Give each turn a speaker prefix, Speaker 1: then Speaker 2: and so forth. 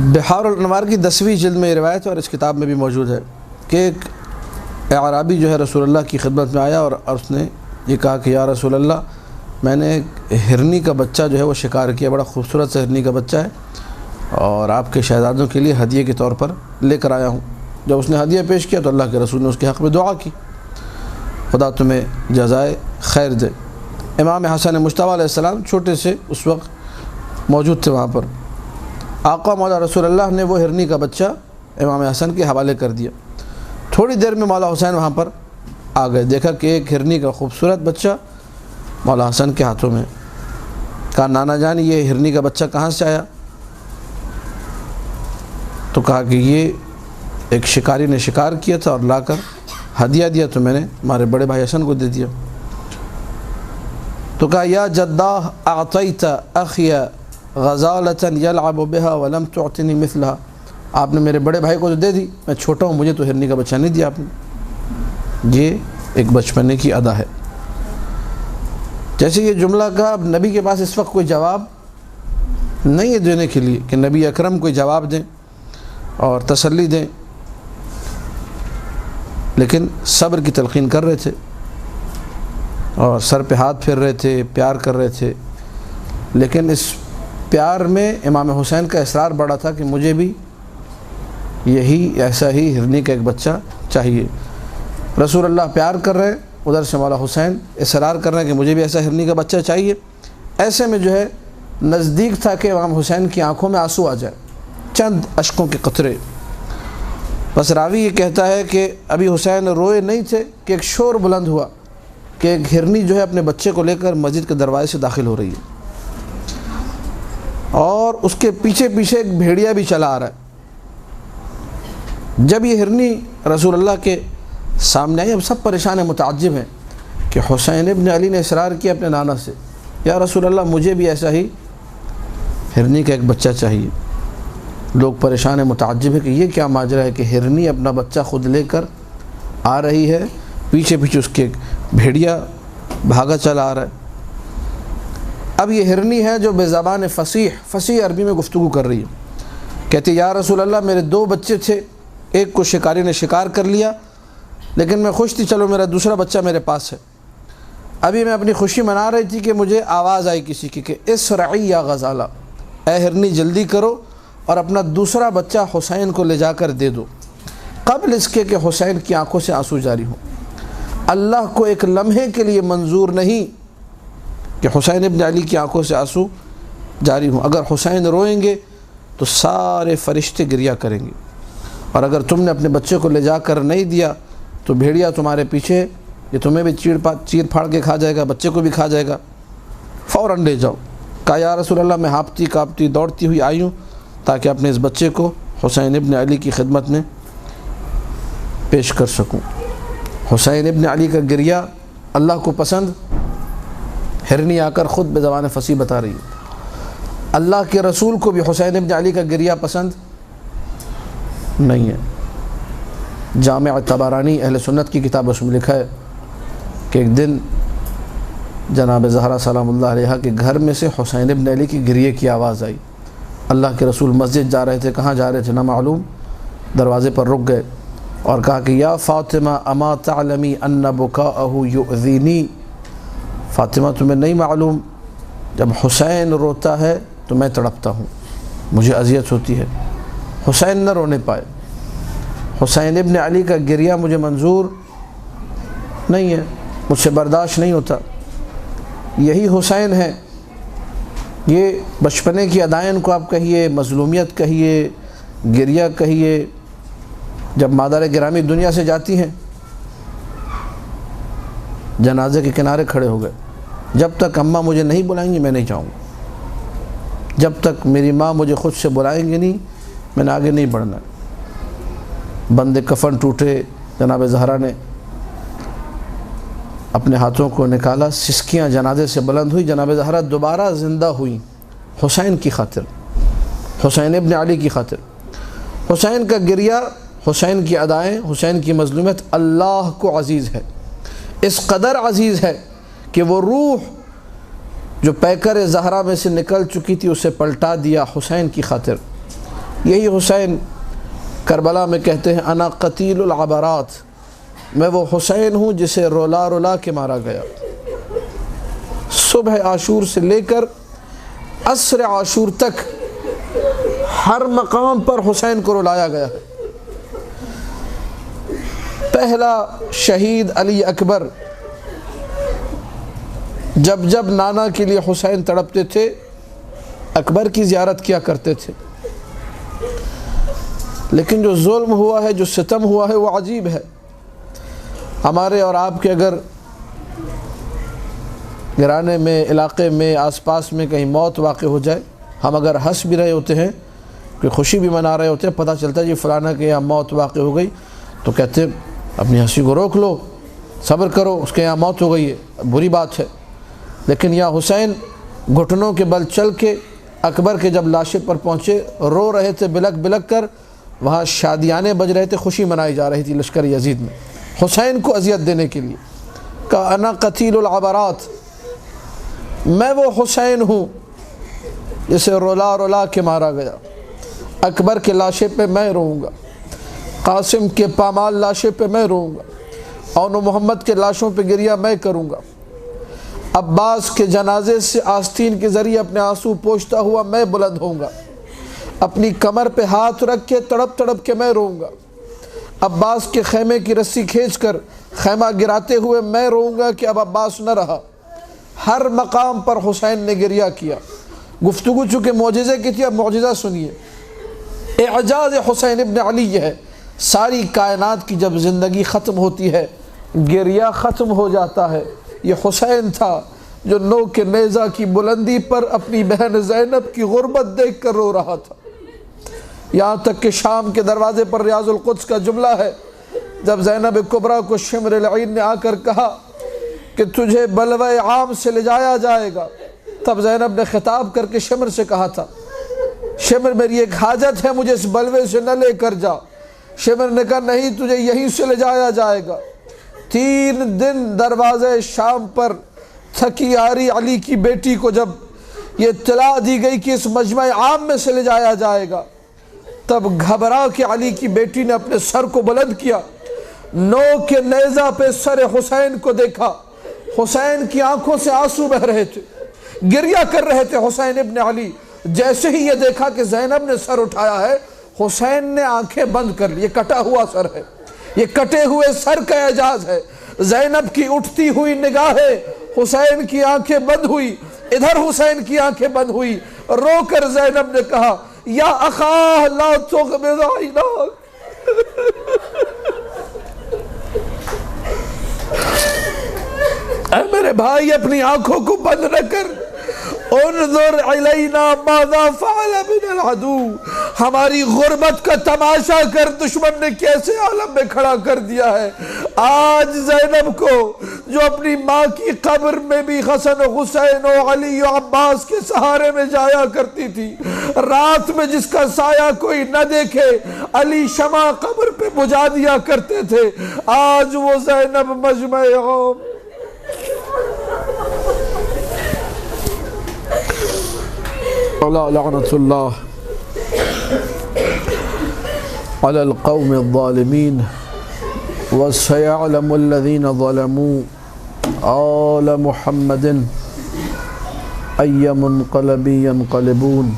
Speaker 1: بحار الانوار کی 10ویں جلد میں یہ روایت ہے اور اس کتاب میں بھی موجود ہے کہ ایک اعرابی جو ہے رسول اللہ کی خدمت میں آیا اور اس نے یہ کہا کہ یا رسول اللہ، میں نے ایک ہرنی کا بچہ جو ہے وہ شکار کیا، بڑا خوبصورت سا ہرنی کا بچہ ہے اور آپ کے شہزادوں کے لیے ہدیے کے طور پر لے کر آیا ہوں۔ جب اس نے ہدیہ پیش کیا تو اللہ کے رسول نے اس کے حق میں دعا کی، خدا تمہیں جزائے خیر دے۔ امام حسن مجتبی علیہ السلام چھوٹے سے اس وقت موجود تھے وہاں پر۔ آقا مولا رسول اللہ نے وہ ہرنی کا بچہ امام حسن کے حوالے کر دیا۔ تھوڑی دیر میں مولا حسین وہاں پر آ گئے، دیکھا کہ ایک ہرنی کا خوبصورت بچہ مولا حسن کے ہاتھوں میں۔ کہا نانا جان، یہ ہرنی کا بچہ کہاں سے آیا؟ تو کہا کہ یہ ایک شکاری نے شکار کیا تھا اور لا کر ہدیہ دیا تو میں نے ہمارے بڑے بھائی حسن کو دے دیا۔ تو کہا یا جدہ اعطیت اخی غزالۃ یلعب بها ولم تعطنی مثلها، آپ نے میرے بڑے بھائی کو تو دے دی، میں چھوٹا ہوں، مجھے تو ہرنی کا بچہ نہیں دیا آپ نے۔ یہ ایک بچپنے کی ادا ہے۔ جیسے یہ جملہ کا اب نبی کے پاس اس وقت کوئی جواب نہیں ہے دینے کے لیے کہ نبی اکرم کوئی جواب دیں اور تسلی دیں، لیکن صبر کی تلقین کر رہے تھے اور سر پہ ہاتھ پھیر رہے تھے، پیار کر رہے تھے، لیکن اس پیار میں امام حسین کا اصرار بڑا تھا کہ مجھے بھی یہی ایسا ہی ہرنی کا ایک بچہ چاہیے۔ رسول اللہ پیار کر رہے ہیں، ادھر سے مولا حسین اصرار کر رہے ہیں کہ مجھے بھی ایسا ہرنی کا بچہ چاہیے۔ ایسے میں جو ہے نزدیک تھا کہ امام حسین کی آنکھوں میں آنسو آ جائے، چند اشکوں کے قطرے۔ بس راوی یہ کہتا ہے کہ ابھی حسین روئے نہیں تھے کہ ایک شور بلند ہوا کہ ایک ہرنی جو ہے اپنے بچے کو لے کر مسجد کے دروازے سے داخل ہو رہی ہے اور اس کے پیچھے پیچھے ایک بھیڑیا بھی چلا آ رہا ہے۔ جب یہ ہرنی رسول اللہ کے سامنے آئی، اب سب پریشان ہیں، متعجب ہیں کہ حسین ابن علی نے اصرار کیا اپنے نانا سے، یا رسول اللہ مجھے بھی ایسا ہی ہرنی کا ایک بچہ چاہیے۔ لوگ پریشان ہیں، متعجب ہے کہ یہ کیا ماجرا ہے کہ ہرنی اپنا بچہ خود لے کر آ رہی ہے، پیچھے پیچھے اس کے بھیڑیا بھاگا چلا آ رہا ہے۔ اب یہ ہرنی ہے جو بے زبان فصیح عربی میں گفتگو کر رہی ہے، کہتی یا رسول اللہ میرے 2 بچے تھے، ایک کو شکاری نے شکار کر لیا، لیکن میں خوش تھی، چلو میرا دوسرا بچہ میرے پاس ہے۔ ابھی میں اپنی خوشی منا رہی تھی کہ مجھے آواز آئی کسی کی کہ اسرعی یا غزالہ، اے ہرنی جلدی کرو اور اپنا دوسرا بچہ حسین کو لے جا کر دے دو، قبل اس کے کہ حسین کی آنکھوں سے آنسو جاری ہوں۔ اللہ کو ایک لمحے کے لیے منظور نہیں کہ حسین ابن علی کی آنکھوں سے آنسو جاری ہوں۔ اگر حسین روئیں گے تو سارے فرشتے گریہ کریں گے، اور اگر تم نے اپنے بچے کو لے جا کر نہیں دیا تو بھیڑیا تمہارے پیچھے، یہ تمہیں بھی چیر پھاڑ کے کھا جائے گا، بچے کو بھی کھا جائے گا، فوراً لے جاؤ۔ کہا یا رسول اللہ میں ہانپتی کانپتی دوڑتی ہوئی آئی ہوں تاکہ اپنے اس بچے کو حسین ابن علی کی خدمت میں پیش کر سکوں۔ حسین ابن علی کا گریہ اللہ کو پسند، ہرنی آ کر خود بے زبان فصیح بتا رہی ہے۔ اللہ کے رسول کو بھی حسین ابن علی کا گریہ پسند نہیں ہے۔ جامع طبرانی اہل سنت کی کتاب اس میں لکھا ہے کہ ایک دن جناب زہرا سلام اللہ علیہا کے گھر میں سے حسین ابن علی کی گریے کی آواز آئی۔ اللہ کے رسول مسجد جا رہے تھے، کہاں جا رہے تھے نہ معلوم، دروازے پر رک گئے اور کہا کہ یا فاطمہ اما تعلمی ان بکاءہ یؤذینی، فاطمہ تمہیں نہیں معلوم جب حسین روتا ہے تو میں تڑپتا ہوں، مجھے اذیت ہوتی ہے۔ حسین نہ رونے پائے، حسین ابن علی کا گریہ مجھے منظور نہیں ہے، مجھ سے برداشت نہیں ہوتا۔ یہی حسین ہے، یہ بچپنے کی ادائیں کو آپ کہیے، مظلومیت کہیے، گریہ کہیے، جب مادر گرامی دنیا سے جاتی ہیں جنازے کے کنارے کھڑے ہو گئے، جب تک اماں مجھے نہیں بلائیں گی میں نہیں جاؤں گا، جب تک میری ماں مجھے خود سے بلائیں گے نہیں میں نے آگے نہیں بڑھنا۔ بندے کفن ٹوٹے، جناب زہرا نے اپنے ہاتھوں کو نکالا، سسکیاں جنازے سے بلند ہوئی، جناب زہرا دوبارہ زندہ ہوئی حسین کی خاطر، حسین ابن علی کی خاطر۔ حسین کا گریہ، حسین کی ادائیں، حسین کی مظلومیت اللہ کو عزیز ہے، اس قدر عزیز ہے کہ وہ روح جو پیکر زہرا میں سے نکل چکی تھی اسے پلٹا دیا حسین کی خاطر۔ یہی حسین کربلا میں کہتے ہیں انا قتیل العبرات، میں وہ حسین ہوں جسے رولا رولا کے مارا گیا۔ صبح عاشور سے لے کر عصر عاشور تک ہر مقام پر حسین کو رلایا گیا ہے۔ پہلا شہید علی اکبر جب نانا کے لیے حسین تڑپتے تھے اکبر کی زیارت کیا کرتے تھے، لیکن جو ظلم ہوا ہے، جو ستم ہوا ہے، وہ عجیب ہے۔ ہمارے اور آپ کے اگر گرانے میں، علاقے میں، آس پاس میں کہیں موت واقع ہو جائے، ہم اگر ہنس بھی رہے ہوتے ہیں، کوئی خوشی بھی منا رہے ہوتے ہیں، پتہ چلتا ہے جی فلانا کے یہاں موت واقع ہو گئی، تو کہتے ہیں اپنی ہنسی کو روک لو، صبر کرو، اس کے یہاں موت ہو گئی ہے، بری بات ہے۔ لیکن یہاں حسین گھٹنوں کے بل چل کے اکبر کے جب لاشے پر پہنچے، رو رہے تھے بلک بلک کر، وہاں شادیانے بج رہے تھے، خوشی منائی جا رہی تھی لشکر یزید میں، حسین کو اذیت دینے کے لیے۔ کہا انا قتیل العبرات، میں وہ حسین ہوں جسے رولا رولا کے مارا گیا۔ اکبر کے لاشے پہ میں روؤں گا، قاسم کے پامال لاشے پہ میں روؤں گا، اون و محمد کے لاشوں پہ گریہ میں کروں گا، عباس کے جنازے سے آستین کے ذریعے اپنے آنسو پوچھتا ہوا میں بلند ہوں گا، اپنی کمر پہ ہاتھ رکھ کے تڑپ تڑپ کے میں روؤں گا، عباس کے خیمے کی رسی کھینچ کر خیمہ گراتے ہوئے میں روؤں گا کہ اب عباس نہ رہا۔ ہر مقام پر حسین نے گریہ کیا۔ گفتگو چونکہ معجزے کی تھی، اب معجزہ سنیے۔ اعجاز حسین ابن علی یہ ہے، ساری کائنات کی جب زندگی ختم ہوتی ہے، گریہ ختم ہو جاتا ہے۔ یہ حسین تھا جو نوک نیزہ کی بلندی پر اپنی بہن زینب کی غربت دیکھ کر رو رہا تھا۔ یہاں تک کہ شام کے دروازے پر ریاض القدس کا جملہ ہے، جب زینب کبریٰ کو شمر العین نے آ کر کہا کہ تجھے بلوہ عام سے لے جایا جائے گا، تب زینب نے خطاب کر کے شمر سے کہا تھا شمر میری ایک حاجت ہے، مجھے اس بلوے سے نہ لے کر جا۔ شمر نے کہا نہیں، تجھے یہیں سے لے جایا جائے گا۔ 3 دن دروازے شام پر تھکی آری علی کی بیٹی کو جب یہ اطلاع دی گئی کہ اس مجمع عام میں سے لے جایا جائے گا، تب گھبرا کے علی کی بیٹی نے اپنے سر کو بلند کیا، نوک کے نیزہ پہ سر حسین کو دیکھا۔ حسین کی آنکھوں سے آنسو بہ رہے تھے، گریہ کر رہے تھے حسین ابن علی۔ جیسے ہی یہ دیکھا کہ زینب نے سر اٹھایا ہے، حسین نے آنکھیں بند کر لی۔ یہ کٹا ہوا سر ہے، یہ کٹے ہوئے سر کا اعجاز ہے۔ زینب کی اٹھتی ہوئی نگاہیں، حسین کی آنکھیں بند ہوئی، ادھر حسین کی آنکھیں بند ہوئی۔ رو کر زینب نے کہا یا اخا لا تغمض عیناک، اے میرے بھائی اپنی آنکھوں کو بند نہ کر۔ انظر علینا ماذا فعل من العدو، ہماری غربت کا تماشا کر، دشمن نے کیسے عالم میں کھڑا کر دیا ہے۔ آج زینب کو جو اپنی ماں کی قبر میں بھی حسن و حسین و علی و عباس کے سہارے میں جایا کرتی تھی، رات میں جس کا سایہ کوئی نہ دیکھے علی شمع قبر پہ بجھا دیا کرتے تھے، آج وہ زینب مجمع عام۔ لعنت اللہ علی القوم الظالمین وسيعلم الذين ظلموا آل محمد أي منقلب ينقلبون۔